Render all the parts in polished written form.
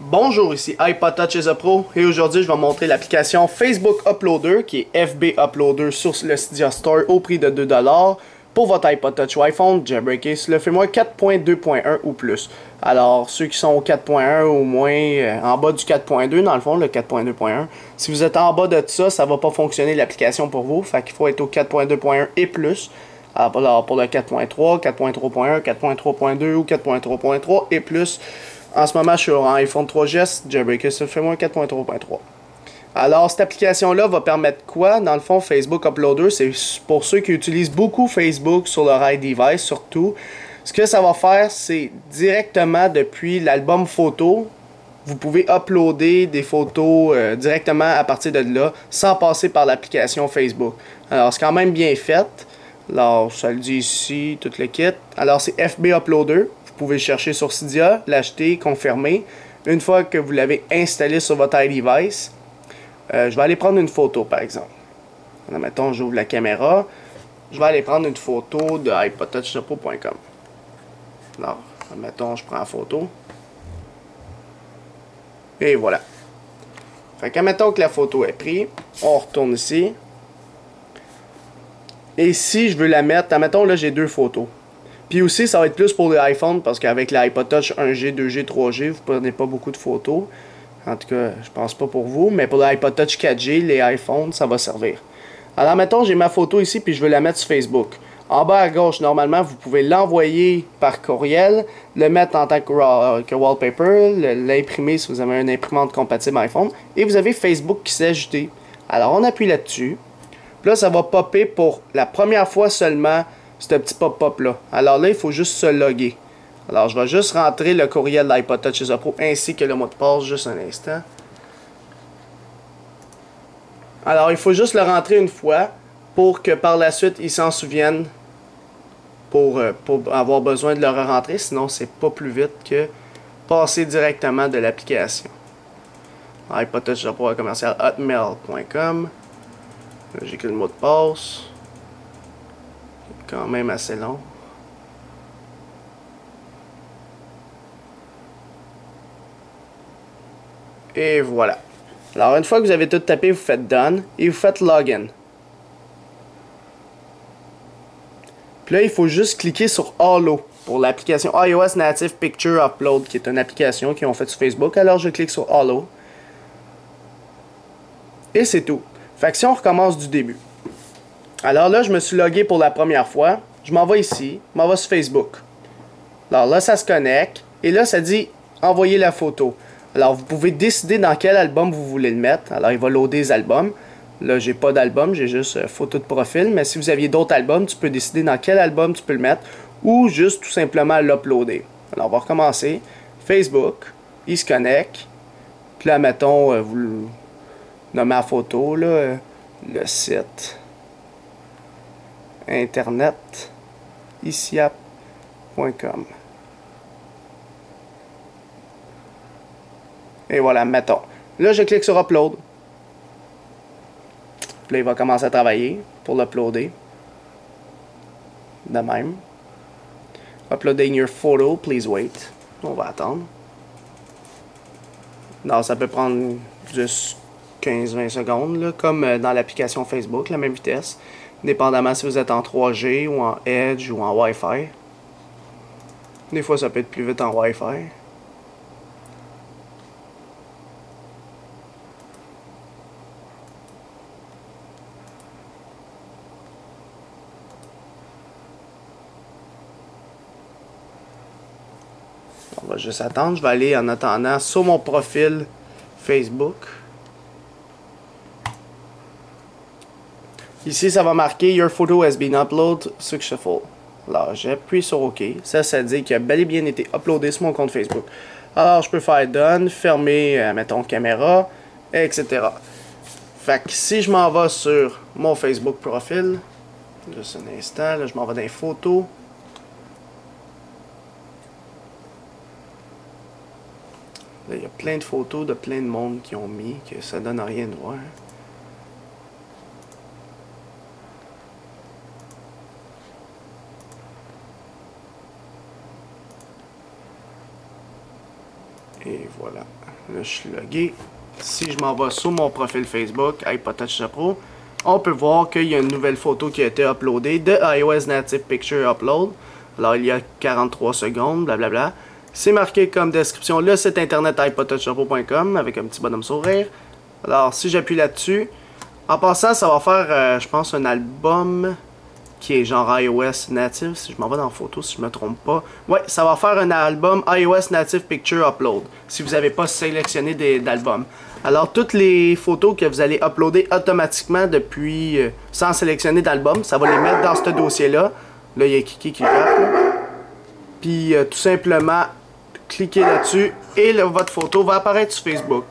Bonjour, ici iPod Touch is a Pro et aujourd'hui je vais montrer l'application Facebook Uploader qui est FB Uploader sur le Cydia Store au prix de 2$ pour votre iPod Touch ou iPhone jailbreaké sur le firmware 4.2.1 ou plus. Alors ceux qui sont au 4.1 ou moins, en bas du 4.2 dans le fond, le 4.2.1, si vous êtes en bas de ça, ça va pas fonctionner l'application pour vous, fait qu'il faut être au 4.2.1 et plus. Alors pour le 4.3, 4.3.1, 4.3.2 ou 4.3.3 et plus. En ce moment, je suis en iPhone 3GS, jailbreaké sur le firmware 4.3.3. Alors, cette application-là va permettre quoi? Dans le fond, Facebook Uploader, c'est pour ceux qui utilisent beaucoup Facebook sur leur iDevice, surtout. Ce que ça va faire, c'est directement depuis l'album photo, vous pouvez uploader des photos directement à partir de là, sans passer par l'application Facebook. Alors, c'est quand même bien fait. Alors, ça le dit ici, tout le kit. Alors, c'est FB Uploader. Vous pouvez le chercher sur Cydia, l'acheter, confirmer. Une fois que vous l'avez installé sur votre iDevice, je vais aller prendre une photo par exemple. Alors, mettons, j'ouvre la caméra. Je vais aller prendre une photo de iPodTouchPro.com. Alors, mettons, je prends la photo. Et voilà. Fait que, mettons que la photo est prise. On retourne ici. Et si je veux la mettre, admettons là j'ai deux photos. Puis aussi, ça va être plus pour l'iPhone parce qu'avec l'iPod Touch 1G, 2G, 3G, vous prenez pas beaucoup de photos. En tout cas, je pense pas pour vous, mais pour l'iPod Touch 4G, les iPhones, ça va servir. Alors, mettons, j'ai ma photo ici, puis je veux la mettre sur Facebook. En bas à gauche, normalement, vous pouvez l'envoyer par courriel, le mettre en tant que wallpaper, l'imprimer si vous avez une imprimante compatible iPhone, et vous avez Facebook qui s'est ajouté. Alors, on appuie là-dessus. Puis là, ça va popper pour la première fois seulement ce petit pop-up là. Alors là, il faut juste se loguer. Alors, je vais juste rentrer le courriel de l'iPod Touch is a Pro ainsi que le mot de passe, juste un instant. Alors, il faut juste le rentrer une fois pour que par la suite, il s'en souvienne pour avoir besoin de le rentrer. Sinon, c'est pas plus vite que passer directement de l'application. iPod Touch is a Pro commercial hotmail.com. J'écris le mot de passe. Quand même assez long. Et voilà. Alors, une fois que vous avez tout tapé, vous faites Done et vous faites Login. Puis là, il faut juste cliquer sur Allo pour l'application iOS Native Picture Upload, qui est une application qu'ils ont faite sur Facebook. Alors, je clique sur Allo. Et c'est tout. Fait que si on recommence du début. Alors là, je me suis logué pour la première fois. Je m'en vais ici, je m'en vais sur Facebook. Alors là, ça se connecte. Et là, ça dit envoyer la photo. Alors, vous pouvez décider dans quel album vous voulez le mettre. Alors, il va loader les albums. Là, j'ai pas d'album, j'ai juste photo de profil. Mais si vous aviez d'autres albums, tu peux décider dans quel album tu peux le mettre. Ou juste tout simplement l'uploader. Alors, on va recommencer. Facebook, il se connecte. Puis là, mettons, vous nommez la photo, là, le site internet iciap.com. Et voilà, mettons. Là, je clique sur Upload. Puis là, il va commencer à travailler pour l'uploader. De même. Uploading your photo, please wait. On va attendre. Non, ça peut prendre juste 15-20 secondes, là, comme dans l'application Facebook, la même vitesse. Dépendamment si vous êtes en 3G ou en Edge ou en Wi-Fi. Des fois, ça peut être plus vite en Wi-Fi. On va juste attendre. Je vais aller en attendant sur mon profil Facebook. Ici, ça va marquer Your photo has been uploaded successful. Alors, j'appuie sur OK. Ça dit qu'il a bel et bien été uploadé sur mon compte Facebook. Alors, je peux faire Done, fermer, mettons, caméra, etc. Fait que si je m'en vais sur mon Facebook profil, juste un instant, là, je m'en vais dans les photos. Là, il y a plein de photos de plein de monde qui ont mis, que ça donne rien de voir. Et voilà. Là, je suis logué. Si je m'en vais sur mon profil Facebook, iPod Touch Pro, on peut voir qu'il y a une nouvelle photo qui a été uploadée de iOS Native Picture Upload. Alors, il y a 43 secondes, blablabla. C'est marqué comme description le site internet iPodTouchPro.com avec un petit bonhomme sourire. Alors, si j'appuie là-dessus, en passant, ça va faire, je pense, un album qui est genre iOS Native. Si je m'en vais dans la photo, si je me trompe pas. Ouais, ça va faire un album iOS Native Picture Upload, si vous n'avez pas sélectionné d'album. Alors, toutes les photos que vous allez uploader automatiquement depuis, sans sélectionner d'album, ça va les mettre dans ce dossier-là. Là, il y a Kiki qui gratte, là. Puis, tout simplement, cliquez là-dessus et votre photo va apparaître sur Facebook.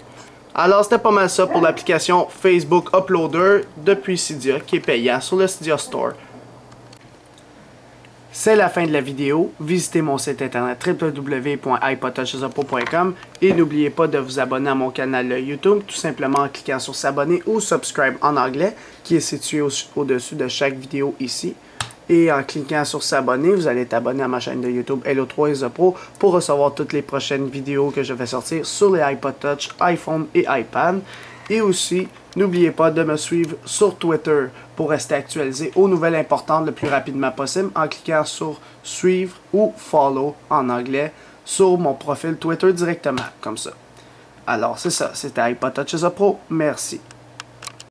Alors, c'était pas mal ça pour l'application Facebook Uploader depuis Cydia, qui est payant sur le Cydia Store. C'est la fin de la vidéo. Visitez mon site internet www.ipodtouchpro.com et n'oubliez pas de vous abonner à mon canal YouTube, tout simplement en cliquant sur s'abonner ou subscribe en anglais, qui est situé au-dessus de chaque vidéo ici. Et en cliquant sur s'abonner, vous allez être abonné à ma chaîne de YouTube Hello3 Pro pour recevoir toutes les prochaines vidéos que je vais sortir sur les iPod Touch, iPhone et iPad. Et aussi, n'oubliez pas de me suivre sur Twitter pour rester actualisé aux nouvelles importantes le plus rapidement possible en cliquant sur suivre ou follow en anglais sur mon profil Twitter directement, comme ça. Alors c'est ça, c'était iPod Touch Pro, merci.